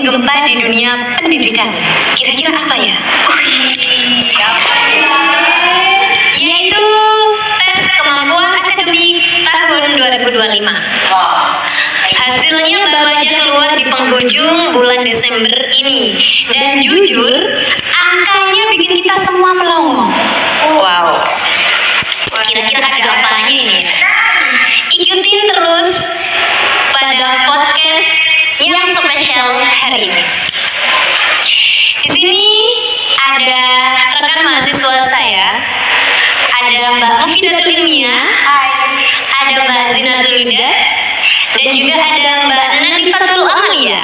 gempa di dunia pendidikan. Kira-kira apa ya? Yaitu tes kemampuan akademik tahun 2025. Hasilnya baru aja keluar di penghujung bulan Desember ini. Dan jujur, angkanya bikin kita semua melongo. Wow. Kira-kira ada apanya ini? Ikutin terus pada podcast yang spesial hari ini. Di sini ada rekan mahasiswa saya, ada Mbak Mufidatul Ilmiah, ada Mbak Zinatul Huda, dan juga ada Mbak Nadifatul Amalia.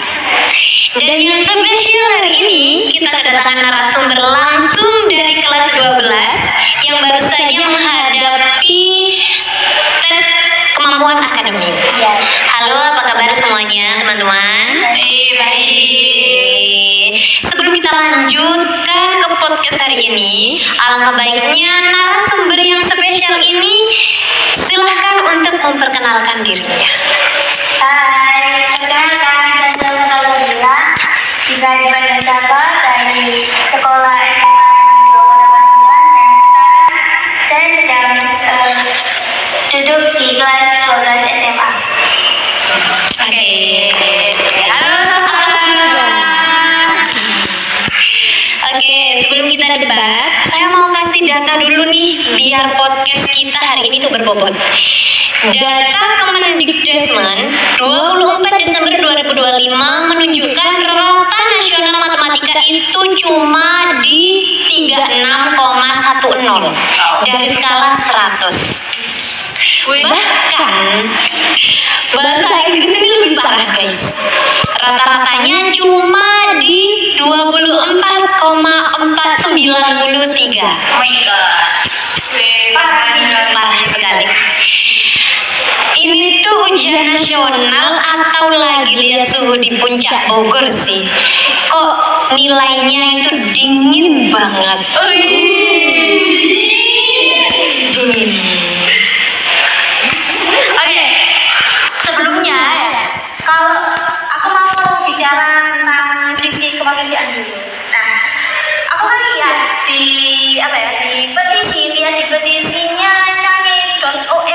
Dan yang spesial hari ini kita kedatangan narasumber langsung dari kelas 12 yang baru saja menghadapi tes kemampuan akademik. Halo, apa kabar semuanya teman-teman? Baik. Sebelum kita lanjutkan ke podcast hari ini, alangkah baiknya narasumber yang spesial ini silahkan untuk memperkenalkan dirinya. Hai, perkenalkan saya Salabila, bisa dipanggil Sapa dari sekolah SMA dan sekarang saya sedang duduk di kelas 12 SMA. Oke. Halo, Sapa. Oke, sebelum kita debat, saya mau kasih data dulu nih biar podcast kita hari ini tuh berbobot. Data Kemendikbudrismen 24 Desember 2025 menunjukkan rata nasional matematika itu cuma di 36,10 dari skala 100. Bahkan bahasa Inggris ini lebih parah guys. Rata-ratanya cuma di 24,493. Oh my god. Parah sekali. Ini tuh ujian nasional atau lagi lihat suhu di puncak Bogor sih. Kok nilainya itu dingin banget. Dingin. Oke, sebelumnya ya, kalau aku mau bicara tentang sisi kemanusiaan dulu. Nah, aku kan lihat di petisinya change.org.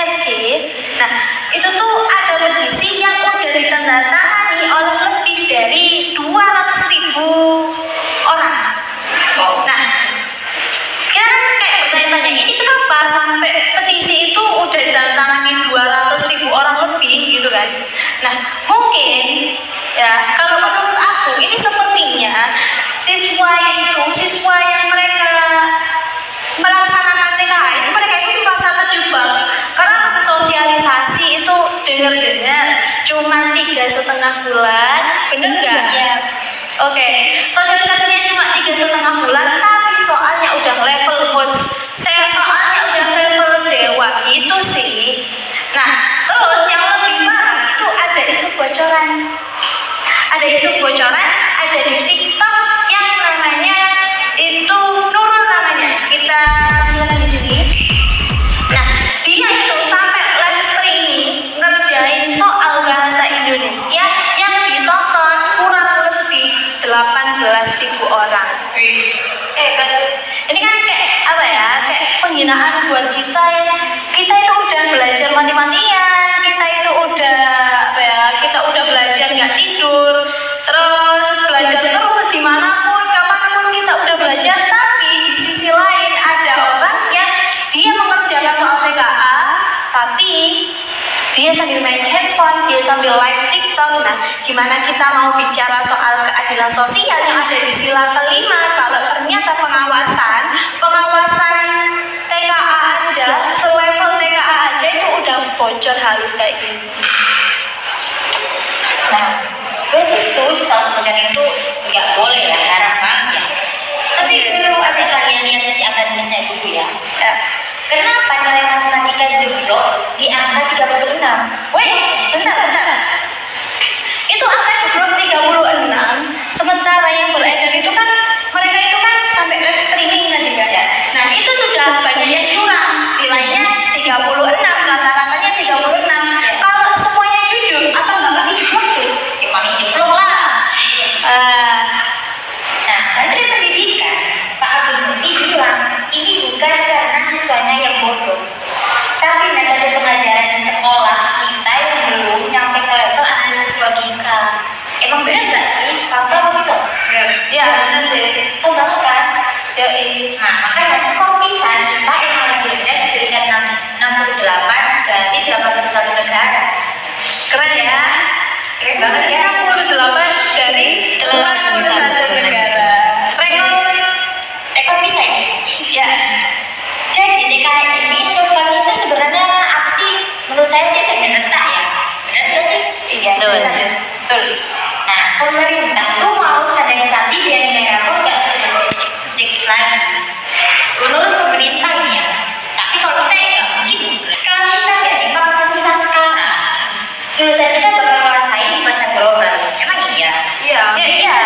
Nah, itu tuh ada petisi yang udah ditandatangani oleh lebih dari 200.000 orang. Nah, ya kayak bertanya-tanya, ini kenapa sampai petisi itu udah ditandatangani 200.000 orang lebih gitu kan? Nah, mungkin ya kalau menurut aku ini sepertinya siswa yang mereka melaksanakan TKA itu mereka itu merasa terjebak karena sosialisasi itu dengar-dengar cuma 3,5 bulan, bener nggak? Ya. Oke, sosialisasinya cuma 3,5 bulan, tapi soalnya udah level bos, soalnya udah level dewa itu sih. Nah, terus yang lebih parah itu ada isu bocoran, ada di TikTok yang namanya itu Nurul namanya, kita lihat di sini. Nah, dia itu sampai live streaming ngerjain soal bahasa Indonesia yang ditonton kurang lebih 18.000 orang. Ini kan kayak apa ya? Kayak penghinaan buat kita ya. Kita itu udah belajar mati-matian, kita itu udah kita udah belajar nggak tidur, terus belajar terus dimanapun, kapanpun kita udah belajar. Tapi di sisi lain ada orang yang dia mengerjakan soal TKA, tapi dia sambil main handphone, dia sambil live TikTok. Nah, gimana kita mau bicara soal keadilan sosial yang ada di sila kelima kalau ternyata pengawasan TKA aja, selevel TKA aja itu udah bocor halus kayak gini. Nah, gue sih setuju soal pembelajaran itu nggak boleh ya, harapannya. Tapi perlu ada kalian lihat sisi akademisnya dulu ya. Kenapa nilai matematika jeblok di angka 36? Weh, bentar. Itu angka jeblok 36, sementara yang beredar itu kan mereka itu kan sampai live streaming tadi kan ya. Nah, itu sudah banyak yang curang, nilainya 36, rata-ratanya 36. Kalau semuanya jujur, apa nggak jeblok tuh? Ya paling jeblok lah. Ya, Nah, makanya skor pisan kita yang paling rendah diberikan 68 dari 81 negara. keren ya. Keren banget ya. 68 dari 81 negara. Rekor bisa ya? Ya. Jadi TKI ini menurut kami itu sebenarnya apa sih? Menurut saya sih ternyata retak ya. Benar nggak sih? Iya, Betul. Nah, pemerintah tuh mau standarisasi biar daerah pun nggak subjektif lagi. Menurut pemerintah ini ya. Tapi kalau kita ya nggak mungkin. Kalau kita nggak dipaksa susah sekarang, lulusan kita bakal ngerasain di pasar global. Emang iya? Iya. Iya.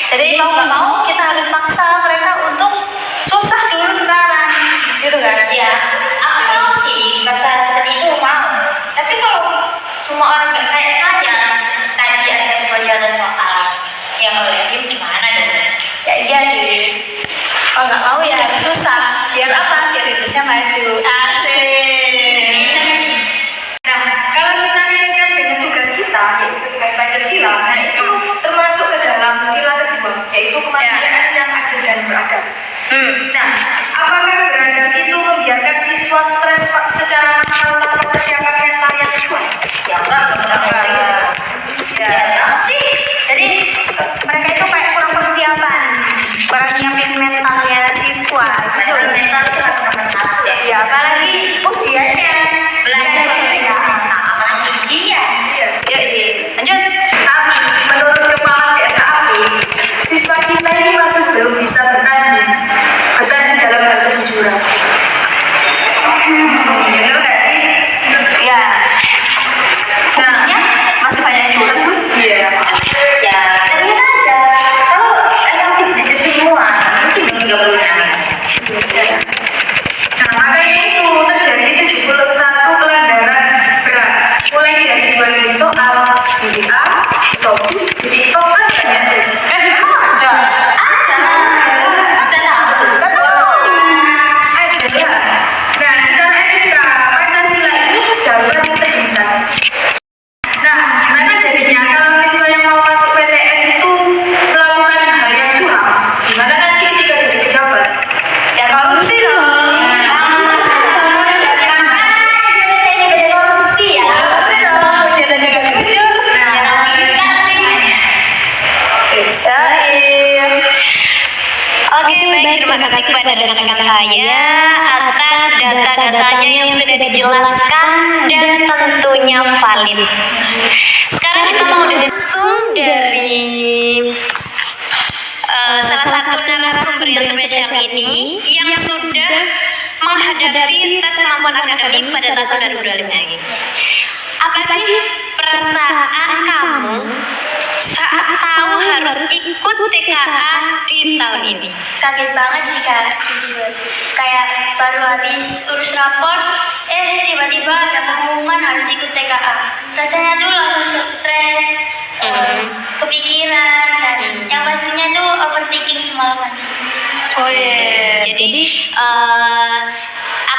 Jadi mau nggak mau kita harus paksa mereka untuk susah dulu sekarang, gitu kan? Ya, aku mau sih bahasa seni itu mau. Tapi kalau semua orang nggak kayak saya, tadi ada pembelajaran soal yang oleh gimana dong? Ya iya sih. Kalau nggak mau ya harus susah. Biar apa? Biar Indonesia maju. Asik. Nah, kalau kita kaitkan dengan tugas kita, yaitu tugas Pancasila, nah itu termasuk ke dalam sila kedua, yaitu kemanusiaan yang adil dan beradab. Nah, apakah beradab itu membiarkan siswa stres secara mental tanpa persiapan mental yang kuat? Ya enggak. Ya enggak sih. Jadi mereka itu kayak kurang persiapan, kurang nyiapin mentalnya siswa. Mental itu harus nomor satu ya. Ya apalagi ujiannya, belajar mereka. Apalagi ujian. Ya, lanjut. Tapi menurut kepala PSAP, siswa kita ini masih belum bisa bertanding dalam hal kejujuran. Benar nggak sih? Ya. Nah, masih banyak yang curang. Iya. Ya, ternyata aja. Kalau emang belajar semua, mungkin 36. Nah, makanya itu terjadi 71 pelanggaran berat. Mulai dari jual beli soal, BBA, Shopee, di TikTok kan banyak tuh. Emang ada? Ada tahu. Ada. Nah, secara etika, Pancasila ini dapat integritas. Nah, gimana jadinya kalau siswa yang mau masuk PTN itu melakukan hal yang curang? Gimana nanti ketika jadi pejabat? Ya korupsi dong. Oke, baik, terima kasih kepada rekan-rekan saya atas data-datanya yang sudah dijelaskan dan tentunya valid. Sekarang kita mau dengar langsung dari salah satu narasumber yang spesial ini yang sudah menghadapi tes kemampuan akademik pada tahun 2025 ini. Apa sih perasaan kamu saat tahu harus ikut TKA di tahun ini? Kaget banget sih kak, jujur. Kayak baru habis urus rapor, tiba-tiba ada pengumuman harus ikut TKA. Rasanya tuh langsung stres, kepikiran, dan yang pastinya tuh overthinking semalaman sih. Oh iya. Jadi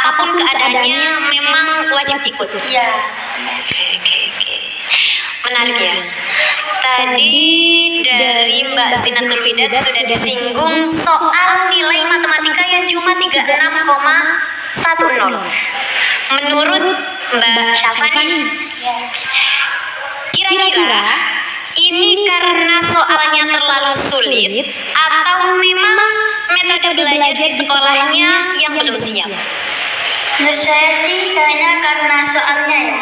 apapun keadaannya memang wajib ikut. Iya. Oke. Menarik ya. Tadi dari Mbak Zinatul Widat sudah disinggung soal nilai matematika yang cuma 36,10. Menurut Mbak Syafani, kira-kira ini karena soalnya terlalu sulit atau memang metode belajar di sekolahnya yang belum siap? Menurut saya sih kayaknya karena soalnya ya,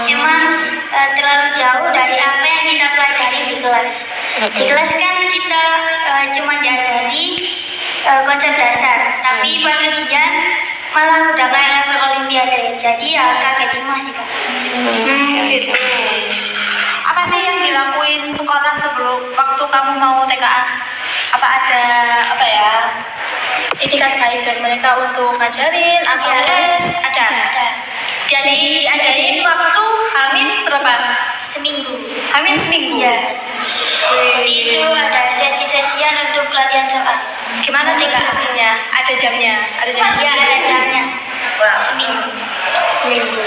emang terlalu jauh dari apa yang kita pelajari di kelas. Di kelas kan kita cuma diajari konsep dasar, tapi pas ujian malah udah kayak level olimpiade. Jadi ya kaget semua sih kak. Gitu. Apa sih yang dilakuin sekolah sebelum waktu kamu mau TKA? Apa ada itikat baik dari mereka untuk ngajarin atau les? Ada. Jadi diajarin waktu hamil berapa? Seminggu. Hamil seminggu. Iya. Jadi itu ada sesi-sesian untuk pelatihan soal. Gimana nih sesinya? Ada jamnya? Ada Iya ada jamnya. Seminggu. Seminggu.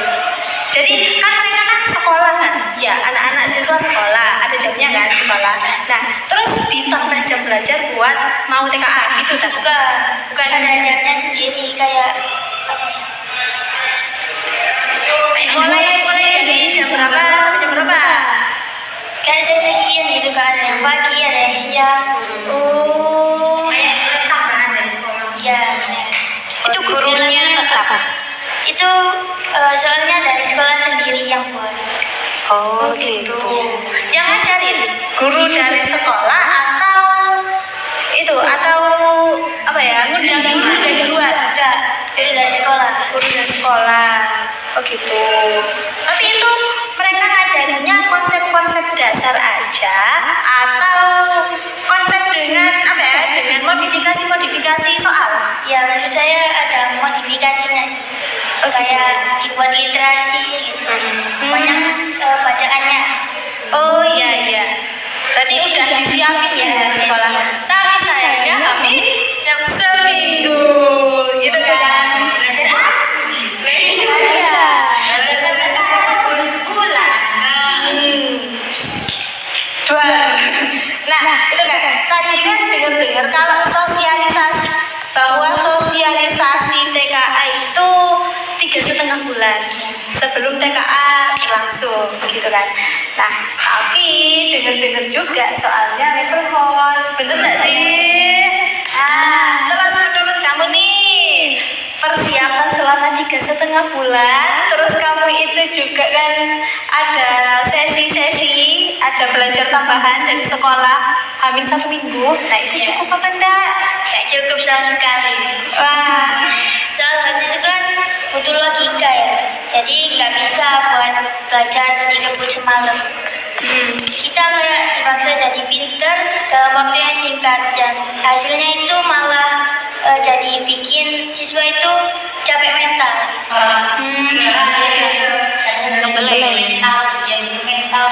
Jadi kan mereka kan sekolah kan? Ya, anak-anak siswa sekolah, ada jamnya kan sekolah. Nah, terus ditambah jam belajar buat mau mau TKA gitu tak? Bukan ada ajarnya sendiri kayak apa ya? Mulai dari jam berapa sampai jam berapa? Kayak sesi-sesian gitu kan, ada yang pagi, ada yang siang. Kayak tulis tambahan dari sekolah. Iya. Itu gurunya tetap. Itu soalnya dari sekolah sendiri yang buat. Oh gitu. Yang ngajarin guru dari sekolah atau apa ya? Ngundang guru dari luar? Enggak, itu dari sekolah. Guru dari sekolah. Oh gitu. Tapi itu mereka ngajarinnya konsep-konsep dasar aja atau konsep dengan apa ya? Dengan modifikasi soal. Ya menurut saya ada modifikasinya sih. Kayak dibuat literasi gitu. Banyak bacaannya. Oh iya. Berarti udah disiapin ya dari sekolah. Tapi sayangnya kami seminggu gitu kan. Nah, itu kan tadi kan dengar kalau bahwa sosialisasi TKA itu 3,5 bulan sebelum TKA berlangsung, begitu kan? Nah, tapi dengar juga soalnya level host, bener nggak sih? Terus menurut kamu nih persiapan selama 3,5 bulan, terus kamu itu juga kan ada sesi-sesi, ada belajar tambahan dari sekolah hamil 1 minggu. Nah itu cukup apa enggak? Nggak cukup sama sekali. Wah, Soal itu kan butuh logika ya. Jadi nggak bisa buat belajar 30 semalam. Kita kayak dipaksa jadi pinter dalam waktu yang singkat dan hasilnya itu malah jadi bikin siswa itu capek mental. Ngebeleng. Mental, ujian itu mental.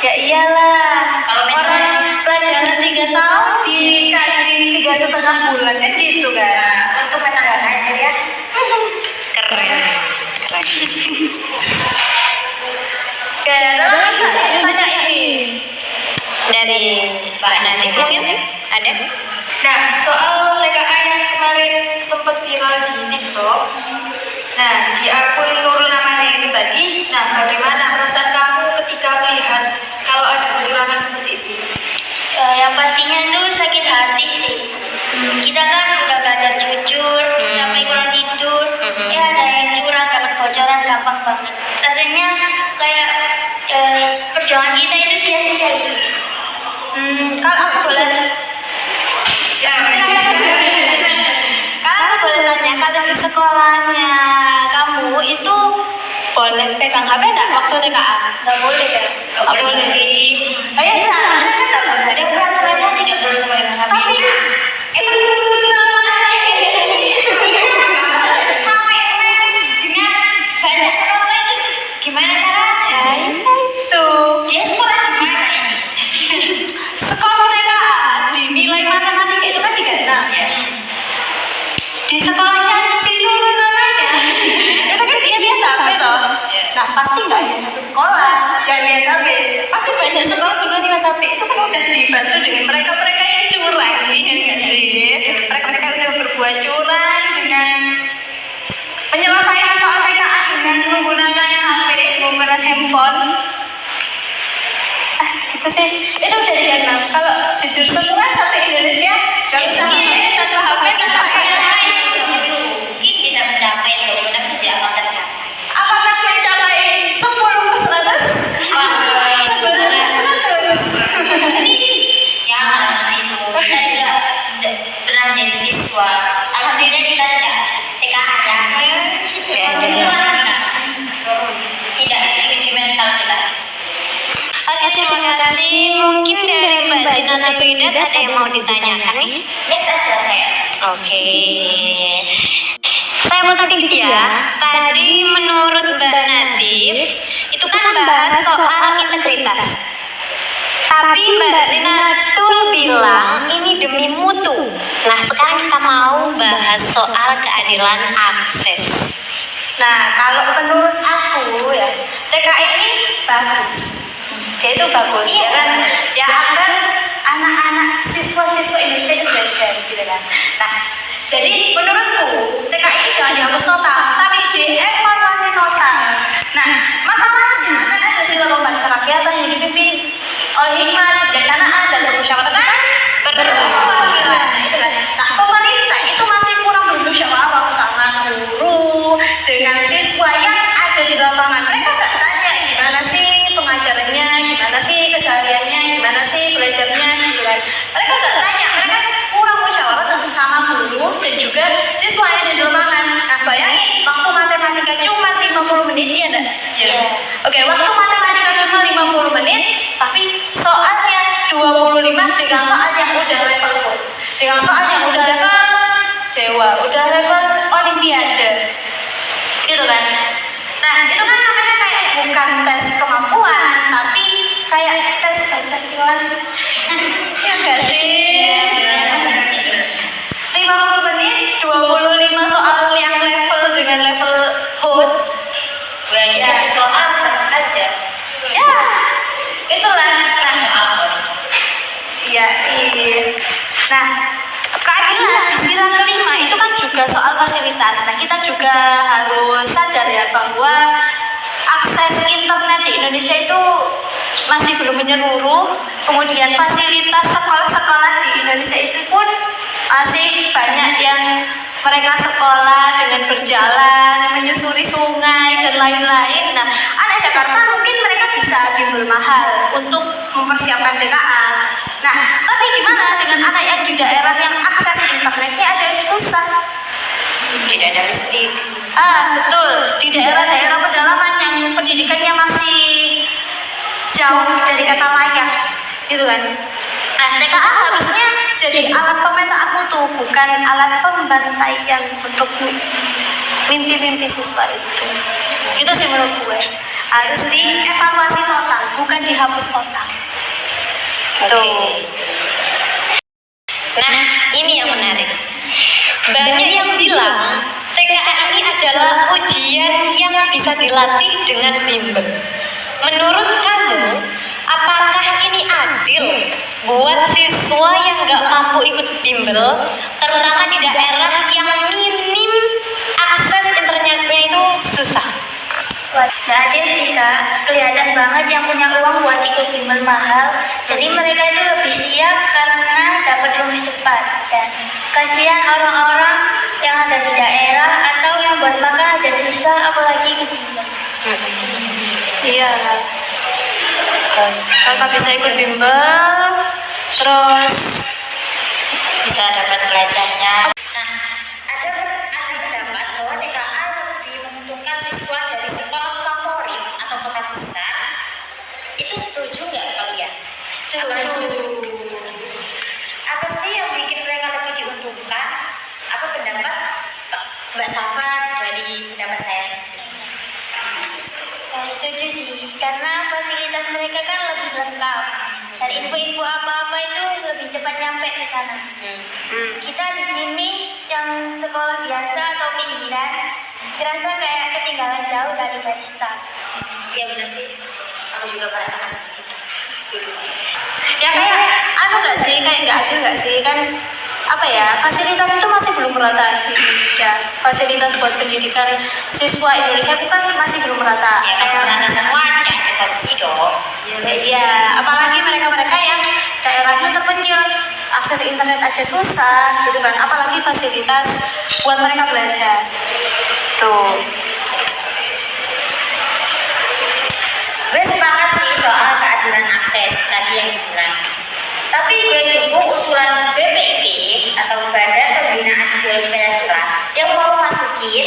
ya iyalah. Kalau mental- Orang pelajaran 3 tahun dikaji 3,5 bulan kan gitu kan? Untuk mental aja ya. Keren. Tanya ini. Dari Mbak Natif mungkin ada? Nah, soal TKA yang kemarin sempat viral di TikTok. Nah, di akun Nurul namanya itu tadi. Nah, bagaimana perasaan kamu ketika melihat kalau ada kecurangan seperti itu? Yang pastinya tuh sakit hati sih. Kita kan udah belajar jujur sampai kurang tidur. Ya ada yang curang, dapat bocoran gampang banget. Rasanya kayak perjuangan kita itu sia-sia gitu. Kalau aku boleh, ya silakan. Kalau aku boleh tanya, kalau di sekolahnya kamu itu boleh pegang HP nggak waktu TKA? Nggak boleh kan? Nggak boleh sih. Ayo saya kan nggak boleh. Ada peraturannya tidak boleh pegang HP. Tapi sampai dengan banyak foto itu gimana caranya? Itu Dia sekolah di mana ini? sekolah TKA dinilai matematika itu kan 36 ya. Di sekolahnya si Nurul namanya itu kan dia HP loh. Nah pasti nggak hanya satu sekolah yang lihat HP, pasti banyak sekolah juga lihat HP. Itu kan udah dibantu dengan mereka yang curang nih, ya nggak sih? Mereka udah berbuat curang dengan menyelesaikan soal TKA dengan menggunakan HP, menggunakan handphone. Gitu sih. Itu udah dikenal. Kalau jujur semua satu Indonesia nggak bisa HP tanpa HP tanpa Mungkin tidak mencapai 26 tapi tidak akan tercapai. apakah mencapai 10%? 11%? Jangan itu. Kita tidak pernah menjadi siswa. Alhamdulillah kita tidak TKA ya. Tidak uji mental kita. Oke, terima kasih. Mungkin dari Mbak Zina Tridat ada yang mau ditanyakan nih? Next aja saya. Oke. Saya mau tanya gitu ya. Tadi menurut Mbak Natif itu kan bahas soal integritas. Tapi Mbak Zinatul bilang ini demi mutu. Nah, sekarang kita mau bahas soal keadilan akses. Nah, kalau menurut aku ya, TKI ini bagus. Dia itu bagus, ya kan? Ya agar anak-anak siswa-siswa Indonesia itu belajar. kan. Nah, jadi menurutku TKI jangan dihapus total, tapi dievaluasi total. Nah, masalahnya kan ada sila lomba kerakyatan yang dipimpin oleh hikmat, kebijaksanaan, dan permusyawaratan perwakilan. Nah, itu kan. Nah, pemerintah itu masih kurang bermusyawarah bersama guru dengan siswa yang ada di lapangan. Mereka tak tanya gimana sih pengajarannya, gimana sih kesehariannya, gimana sih belajarnya, gitu kan. Mereka tak tanya, mereka kurang musyawarah sama guru dan juga siswa yang ada di lapangan. Nah, bayangin waktu matematika cuma 50 menit, ya enggak? Iya. Oke, waktu matematika cuma 50 menit, tapi soalnya 25 dengan soal yang udah level coach, dengan soal yang udah level dewa, udah level olimpiade, gitu kan. Nah, itu kan namanya kayak bukan tes kemampuan, tapi kayak tes keterampilan. Ya enggak sih? 50 menit, 25 soal yang level dengan level coach. Belajar soal harus aja. Ya, itulah. Nah, Soal harus. iya. Nah, keadilan di sila kelima itu kan juga soal fasilitas. Nah, kita juga harus sadar ya bahwa akses internet di Indonesia itu masih belum menyeluruh. Kemudian fasilitas sekolah-sekolah di Indonesia itu pun masih banyak yang mereka sekolah dengan berjalan, menyusuri sungai dan lain-lain. Nah, anak Jakarta mungkin mereka bisa bimbel mahal untuk mempersiapkan TKA. Nah, tapi gimana dengan anak yang di daerah yang akses internetnya ada susah? Tidak ada listrik. Betul. Di daerah-daerah pedalaman yang pendidikannya masih jauh dari kata layak, gitu kan. Nah, TKA harusnya jadi alat pemetaan mutu, bukan alat pembantaian untuk mimpi-mimpi siswa itu. Itu sih menurut gue. Harus dievaluasi total, bukan dihapus total. Tuh. Nah, ini yang menarik. Banyak yang bilang TKA ini adalah ujian yang bisa dilatih dengan bimbel. Menurut kamu, apakah ini adil buat siswa yang nggak mampu ikut bimbel, terutama di daerah yang minim akses internetnya itu susah? Gak adil sih kak, kelihatan banget yang punya uang buat ikut bimbel mahal. Jadi mereka itu lebih siap karena dapat rumus cepat. Dan kasihan orang-orang yang ada di daerah atau yang buat makan aja susah, apalagi ikut bimbel. Iya. Tanpa bisa ikut bimbel, terus Bisa dapat belajarnya. Nah, ada pendapat bahwa TKA lebih menguntungkan siswa dari sekolah favorit atau kota besar. Itu setuju nggak kalian? setuju. Apa sih yang bikin mereka lebih diuntungkan? Apa pendapat Mbak Safa dari pendapat saya sendiri? Setuju sih, karena fasilitas mereka kan lebih lengkap dan info-info apa-apa itu lebih cepat nyampe ke sana. Kita di sini yang sekolah biasa atau pinggiran, terasa kayak ketinggalan jauh dari barista. Iya benar sih. Aku juga merasakan seperti itu. Ya kayak nggak sih, kayak nggak adil nggak sih, kan apa ya, fasilitas itu masih belum merata di Indonesia. Fasilitas buat pendidikan siswa Indonesia itu kan masih belum merata. Ya kalau merata semua tidak ada korupsi dong. Iya, apalagi mereka-mereka yang daerahnya terpencil, akses internet aja susah, gitu kan. Apalagi fasilitas buat mereka belajar. Tuh. Gue sepakat sih soal keadilan akses tadi yang dibilang. Tapi gue dukung usulan BPIP atau Badan Pembinaan Ideologi Pancasila yang mau masukin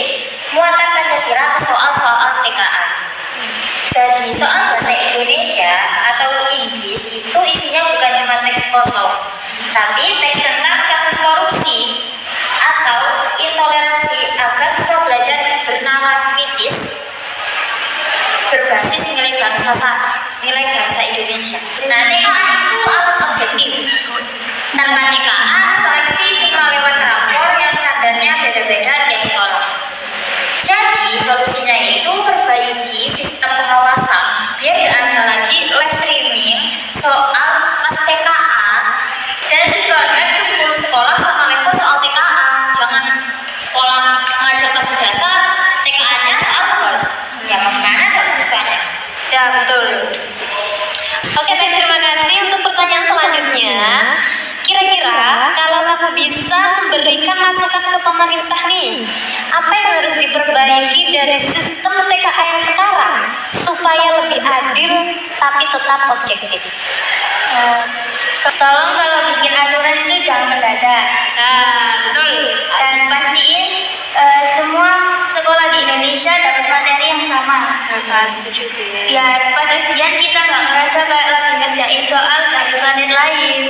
muatan Pancasila ke soal-soal TKA. Jadi soal bahasa Indonesia atau Inggris itu isinya bukan cuma teks kosong, tapi teks tentang kasus korupsi atau intoleransi agar siswa belajar bernalar kritis berbasis nilai bangsa Indonesia. Nah, TKA itu alat objektif. Tanpa TKA, seleksi cuma lewat rapor yang standarnya beda-beda tiap sekolah. Jadi, solusinya yaitu perbaiki sistem pengawasan biar gak ada lagi live streaming soal pas TKA dan Tolong kalau bikin aturan itu jangan mendadak. Betul. Dan pastiin semua sekolah di Indonesia dapat materi yang sama. Setuju sih. Biar pas ujian kita nggak merasa kayak lagi ngerjain soal dari planet lain.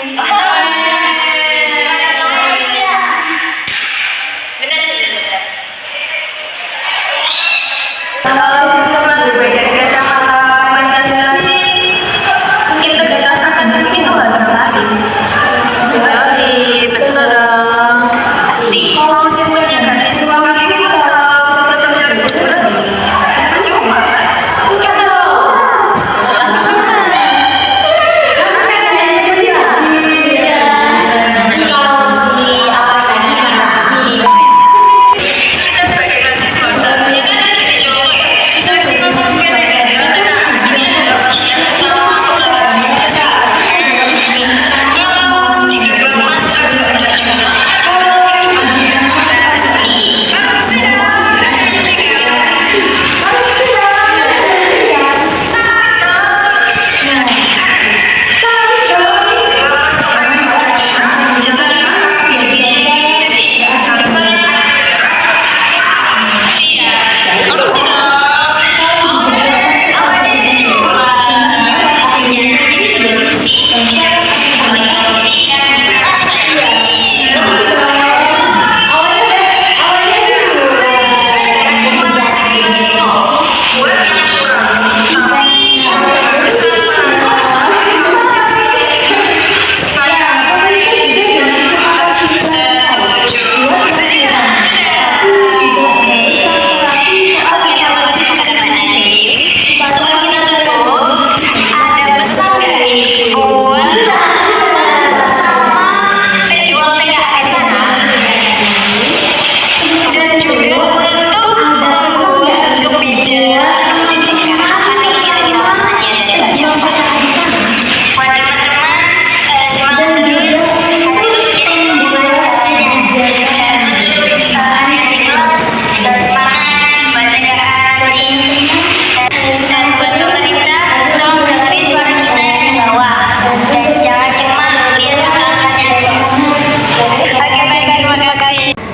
Benar sih, benar. Kalau sistem lebih dari kacamata Pancasila sih, integritas akademik itu nggak dramatis. Betul dong. Pasti. Kalau sistemnya beasiswa kayak gitu, kalau tetap jadi percuma kan? Bukan dong. Jelas cuma. Kalau di apa lagi Kita sebagai mahasiswa seharusnya kan jadi cowok ya. Seleksi masuk juga dari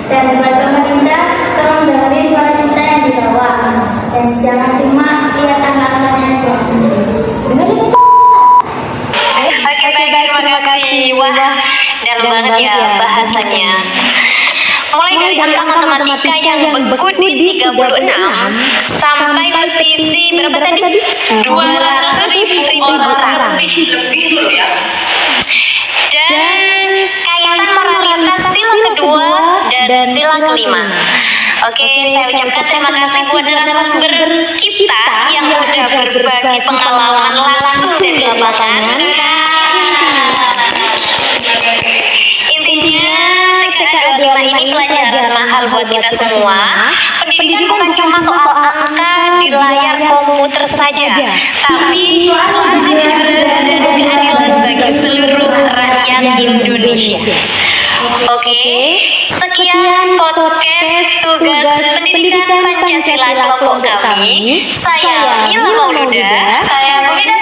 Dan buat pemerintah, tolong dengerin suara kita yang di bawah. Dan jangan cuma lihat angka-angkanya aja. Dengerin. Oke, baik, terima kasih. Wah, dalam banget ya bahasanya. Mulai dari angka matematika yang beku di 36 sampai petisi berapa tadi? 200.000 orang. lebih itu loh ya. Dan kaitan moralitas sila kedua dan sila kelima. Oke, saya ucapkan terima kasih buat narasumber kita yang udah berbagi pengalaman langsung dari lapangan. Intinya TKA 25 ini pelajaran mahal buat kita semua. Pendidikan bukan cuma soal angka di layar komputer saja, tapi soalnya juga dan keadilan bagi seluruh rakyat Indonesia. Oke, sekian podcast tugas pendidikan Pancasila kelompok kami. Saya Mila Mauluda. Saya Bunda